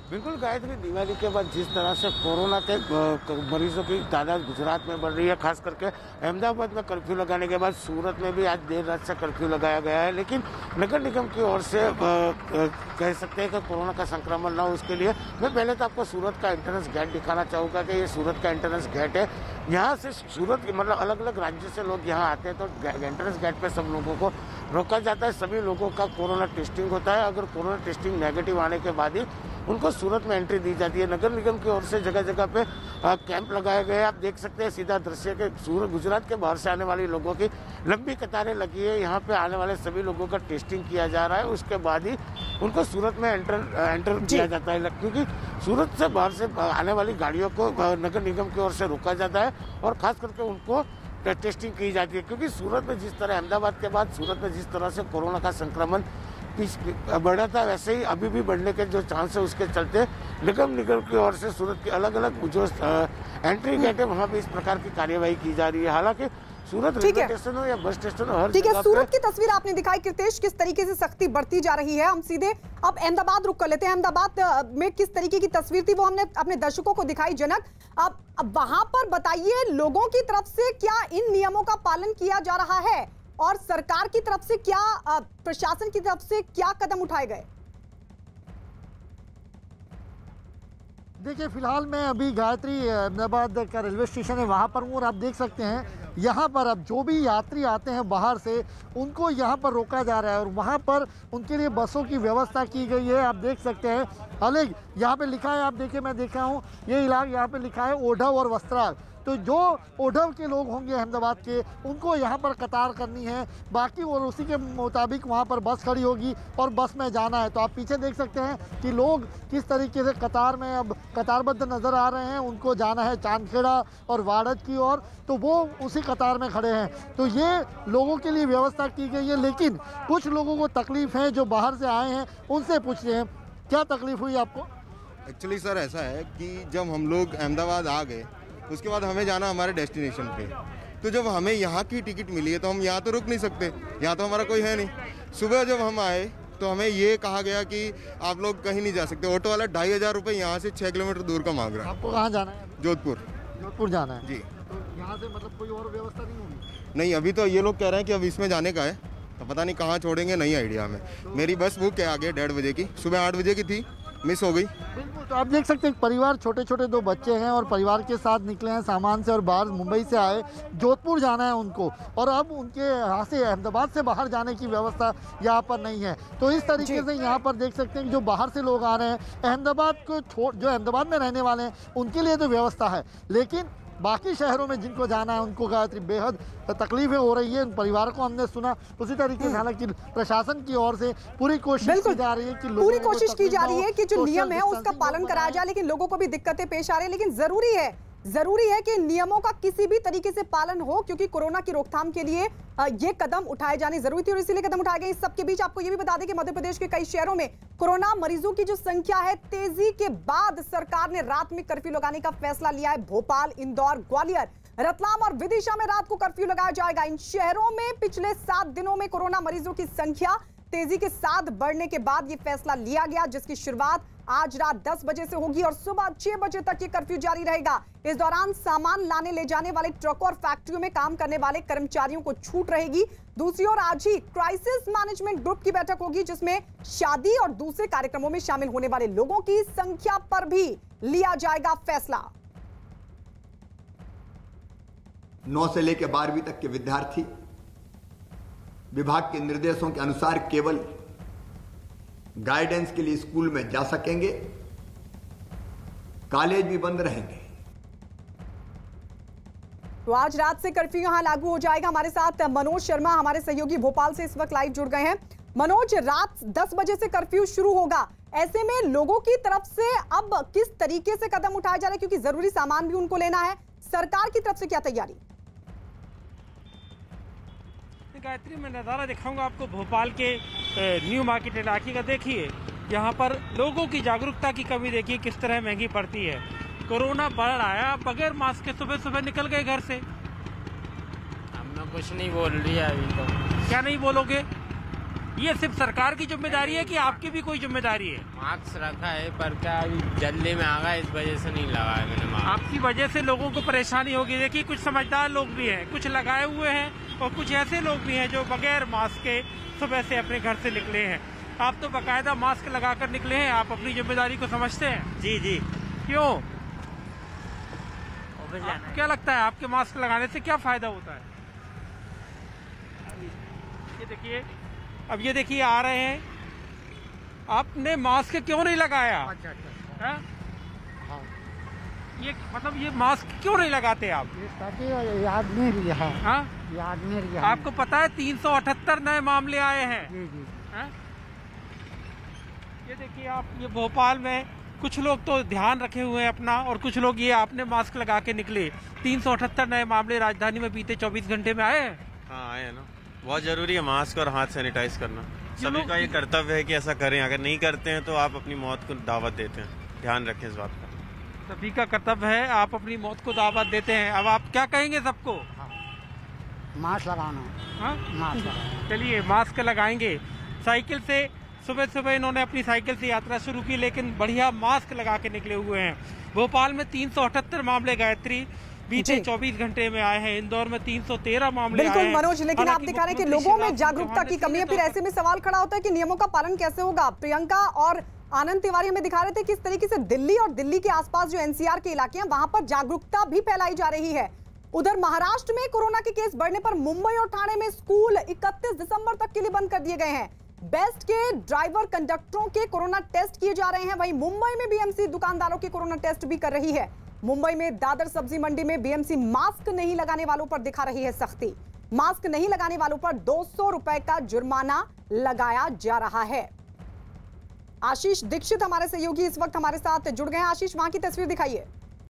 बिल्कुल गायत्री, दिवाली के बाद जिस तरह से कोरोना के मरीजों की तादाद गुजरात में बढ़ रही है, खास करके अहमदाबाद में कर्फ्यू लगाने के बाद सूरत में भी आज देर रात से कर्फ्यू लगाया गया है। लेकिन नगर निगम की ओर से कह सकते हैं कि कोरोना का संक्रमण ना हो, उसके लिए मैं पहले तो आपको सूरत का एंट्रेंस गेट दिखाना चाहूँगा कि ये सूरत का एंट्रेंस गेट है। यहाँ से सूरत मतलब अलग अलग राज्य से लोग यहाँ आते हैं, तो एंट्रेंस गेट पे सब लोगों को रोका जाता है। सभी लोगों का कोरोना टेस्टिंग होता है। अगर कोरोना टेस्टिंग नेगेटिव आने के बाद ही उनको सूरत में एंट्री दी जाती है। नगर निगम की ओर से जगह जगह पे कैंप लगाए गए। आप देख सकते हैं सीधा दृश्य के सूरत गुजरात के बाहर से आने वाले लोगों की लंबी कतारें लगी है। यहाँ पे आने वाले सभी लोगों का टेस्टिंग किया जा रहा है, उसके बाद ही उनको सूरत में एंटर किया जाता है, क्योंकि सूरत से बाहर से आने वाली गाड़ियों को नगर निगम की ओर से रोका जाता है और खास करके उनको टेस्टिंग की जाती है। क्योंकि सूरत में जिस तरह अहमदाबाद के बाद सूरत में जिस तरह से कोरोना का संक्रमण बढ़ा था, वैसे ही अभी भी बढ़ने के जो चांस है, उसके चलते निगम की ओर से सूरत के अलग अलग जो एंट्री गेट है वहाँ पे इस प्रकार की कार्यवाही की जा रही है। हालांकि सूरत रेलवे स्टेशन हो या बस स्टेशन हो, हर ठीक है। सूरत की तस्वीर आपने दिखाई कृतेश, किस तरीके से सख्ती बढ़ती जा रही है। हम सीधे अब अहमदाबाद रुक कर लेते हैं। अहमदाबाद में किस तरीके की तस्वीर थी वो हमने अपने दर्शकों को दिखाई। जनक, अब वहां पर बताइए, लोगों की तरफ से क्या इन नियमों का पालन किया जा रहा है और सरकार की तरफ से क्या, प्रशासन की तरफ से क्या कदम उठाए गए? देखिए, फिलहाल मैं अभी गायत्री अहमदाबाद का रेलवे स्टेशन है वहाँ पर हूँ और आप देख सकते हैं यहाँ पर अब जो भी यात्री आते हैं बाहर से उनको यहाँ पर रोका जा रहा है और वहाँ पर उनके लिए बसों की व्यवस्था की गई है। आप देख सकते हैं अलग यहाँ पे लिखा है, आप देखिए मैं देखा हूँ ये इलाका, यहाँ पे लिखा है ओढ़व और वस्त्राल। तो जो ओढ़व के लोग होंगे अहमदाबाद के, उनको यहाँ पर कतार करनी है बाकी, और उसी के मुताबिक वहाँ पर बस खड़ी होगी और बस में जाना है। तो आप पीछे देख सकते हैं कि लोग किस तरीके से कतार में अब कतारबद्ध नज़र आ रहे हैं। उनको जाना है चांदखेड़ा और वाड़द की ओर, तो वो उसी कतार में खड़े हैं। तो ये लोगों के लिए व्यवस्था की गई है। लेकिन कुछ लोगों को तकलीफ है जो बाहर से आए हैं, उनसे पूछते हैं क्या तकलीफ हुई आपको। एक्चुअली सर ऐसा है कि जब हम लोग अहमदाबाद आ गए उसके बाद हमें जाना हमारे डेस्टिनेशन पे, तो जब हमें यहाँ की टिकट मिली है तो हम यहाँ तो रुक नहीं सकते, यहाँ तो हमारा कोई है नहीं। सुबह जब हम आए तो हमें ये कहा गया कि आप लोग कहीं नहीं जा सकते। ऑटो वाला 2500 रुपये यहाँ से 6 किलोमीटर दूर का मांग रहा है। आपको कहाँ जाना है? जोधपुर। जोधपुर जाना है जी। तो यहाँ से मतलब कोई और व्यवस्था नहीं होगी? नहीं, अभी तो ये लोग कह रहे हैं कि अब इसमें जाने का है, तो पता नहीं कहाँ छोड़ेंगे, नहीं आइडिया हमें। मेरी बस बुक है आगे 1:30 बजे की, सुबह 8 बजे की थी, मिस हो गई। बिल्कुल, तो आप देख सकते हैं परिवार, छोटे छोटे 2 बच्चे हैं और परिवार के साथ निकले हैं सामान से और बाहर मुंबई से आए, जोधपुर जाना है उनको, और अब उनके यहाँ से अहमदाबाद से बाहर जाने की व्यवस्था यहाँ पर नहीं है। तो इस तरीके से यहाँ पर देख सकते हैं कि जो बाहर से लोग आ रहे हैं अहमदाबाद को जो अहमदाबाद में रहने वाले हैं उनके लिए तो व्यवस्था है, लेकिन बाकी शहरों में जिनको जाना है उनको गायत्री बेहद तकलीफें हो रही है। उन परिवारों को हमने सुना उसी तरीके से, हालांकि प्रशासन की ओर से पूरी कोशिश की जा रही है कि पूरी कोशिश की जा रही है कि जो नियम है उसका पालन कराया जाए, लेकिन लोगों को भी दिक्कतें पेश आ रही है। लेकिन जरूरी है कि नियमों का किसी भी तरीके से पालन हो, क्योंकि कोरोना की रोकथाम के लिए ये कदम उठाए जाने जरूरी थी और इसीलिए कदम उठाए गए। इस सबके बीच आपको ये भी बता दें कि मध्य प्रदेश के कई शहरों में कोरोना मरीजों की जो संख्या है, तेजी के बाद सरकार ने रात में कर्फ्यू लगाने का फैसला लिया है। भोपाल, इंदौर, ग्वालियर, रतलाम और विदिशा में रात को कर्फ्यू लगाया जाएगा। इन शहरों में पिछले 7 दिनों में कोरोना मरीजों की संख्या तेजी के साथ बढ़ने के बाद ये फैसला लिया गया, जिसकी शुरुआत आज रात 10 बजे से होगी और सुबह 6 बजे तक ये कर्फ्यू जारी रहेगा। इस दौरान सामान लाने ले जाने वाले ट्रकों और फैक्ट्रियों में काम करने वाले कर्मचारियों को छूट रहेगी। दूसरी ओर आज ही क्राइसिस मैनेजमेंट ग्रुप की बैठक होगी, जिसमें शादी और दूसरे कार्यक्रमों में शामिल होने वाले लोगों की संख्या पर भी लिया जाएगा फैसला। 9 से लेकर 12वीं तक के विद्यार्थी विभाग के निर्देशों के अनुसार केवल गाइडेंस के लिए स्कूल में जा सकेंगे, कॉलेज भी बंद रहेंगे। तो आज रात से कर्फ्यू यहां लागू हो जाएगा। हमारे साथ मनोज शर्मा, हमारे सहयोगी भोपाल से इस वक्त लाइव जुड़ गए हैं। मनोज, रात 10 बजे से कर्फ्यू शुरू होगा, ऐसे में लोगों की तरफ से अब किस तरीके से कदम उठाए जा रहे हैं, क्योंकि जरूरी सामान भी उनको लेना है, सरकार की तरफ से क्या तैयारी? गायत्री, मैं नज़ारा दिखाऊंगा आपको भोपाल के न्यू मार्केट इलाके का। देखिए यहाँ पर लोगों की जागरूकता की कमी, देखिए किस तरह महंगी पड़ती है। कोरोना बढ़ रहा है, आप बगैर मास्क के सुबह सुबह निकल गए घर से। हमने कुछ नहीं बोल रही है अभी तो। क्या नहीं बोलोगे? ये सिर्फ सरकार की जिम्मेदारी है कि आपकी भी कोई जिम्मेदारी है? मास्क रखा है पर क्या अभी जल्दी में आ गया, इस वजह से नहीं लगाया मैंने मास्क। आपकी वजह से लोगों को परेशानी होगी। देखिए कुछ समझदार लोग भी हैं, कुछ लगाए हुए हैं और कुछ ऐसे लोग भी हैं जो बगैर मास्क के सुबह से अपने घर से निकले हैं। आप तो बाकायदा मास्क लगाकर निकले हैं, आप अपनी जिम्मेदारी को समझते हैं? जी जी। क्यों? क्या लगता है आपके मास्क लगाने से क्या फायदा होता है? ये देखिए, अब ये देखिए आ रहे हैं, आपने मास्क क्यों नहीं लगाया? हाँ? ये मतलब ये मास्क क्यों नहीं लगाते आप? ताकि याद नहीं रहा। हाँ? याद नहीं रहा। आपको पता है 378 नए मामले आए हैं। जी जी। हाँ? ये देखिए आप, ये भोपाल में कुछ लोग तो ध्यान रखे हुए हैं अपना, और कुछ लोग ये आपने मास्क लगा के निकले। 378 नए मामले राजधानी में बीते 24 घंटे में आए हैं। हाँ आए हैं ना, बहुत जरूरी है मास्क और हाथ सैनिटाइज करना। सभी का ये कर्तव्य है कि ऐसा करें, अगर नहीं करते हैं तो आप अपनी मौत को दावत देते हैं। ध्यान रखें इस बात का। सभी का कर्तव्य है, आप अपनी मौत को दावत देते हैं। अब आप क्या कहेंगे सबको? मास्क लगाना। हाँ? मास्क लगाना। चलिए मास्क लगाएंगे। साइकिल से सुबह सुबह इन्होंने अपनी साइकिल से यात्रा शुरू की, लेकिन बढ़िया मास्क लगा के निकले हुए हैं। भोपाल में 378 मामले गायत्री बीते 24 घंटे में आए हैं। इंदौर में 313 मामले आए हैं। बिल्कुल मनोज, लेकिन आप दिखा रहे हैं कि लोगों में जागरूकता की कमी है। फिर ऐसे में सवाल खड़ा होता है कि नियमों का पालन कैसे होगा? प्रियंका और आनंद तिवारी हमें दिखा रहे थे किस तरीके से दिल्ली और दिल्ली के आसपास जो एनसीआर के इलाके हैं वहां पर जागरूकता भी फैलाई जा रही है। उधर महाराष्ट्र में कोरोना के केस बढ़ने पर मुंबई और ठाणे में स्कूल 31 दिसंबर तक के लिए बंद कर दिए गए हैं। बेस्ट के ड्राइवर कंडक्टरों के कोरोना टेस्ट किए जा रहे हैं। वहीं मुंबई में बीएमसी दुकानदारों के कोरोना टेस्ट भी कर रही है। मुंबई में दादर सब्जी मंडी में बीएमसी मास्क नहीं लगाने वालों पर दिखा रही है सख्ती। मास्क नहीं लगाने वालों पर 200 रुपए का जुर्माना लगाया जा रहा है। आशीष दीक्षित हमारे सहयोगी इस वक्त हमारे साथ जुड़ गए हैं। आशीष, वहां की तस्वीर दिखाइए।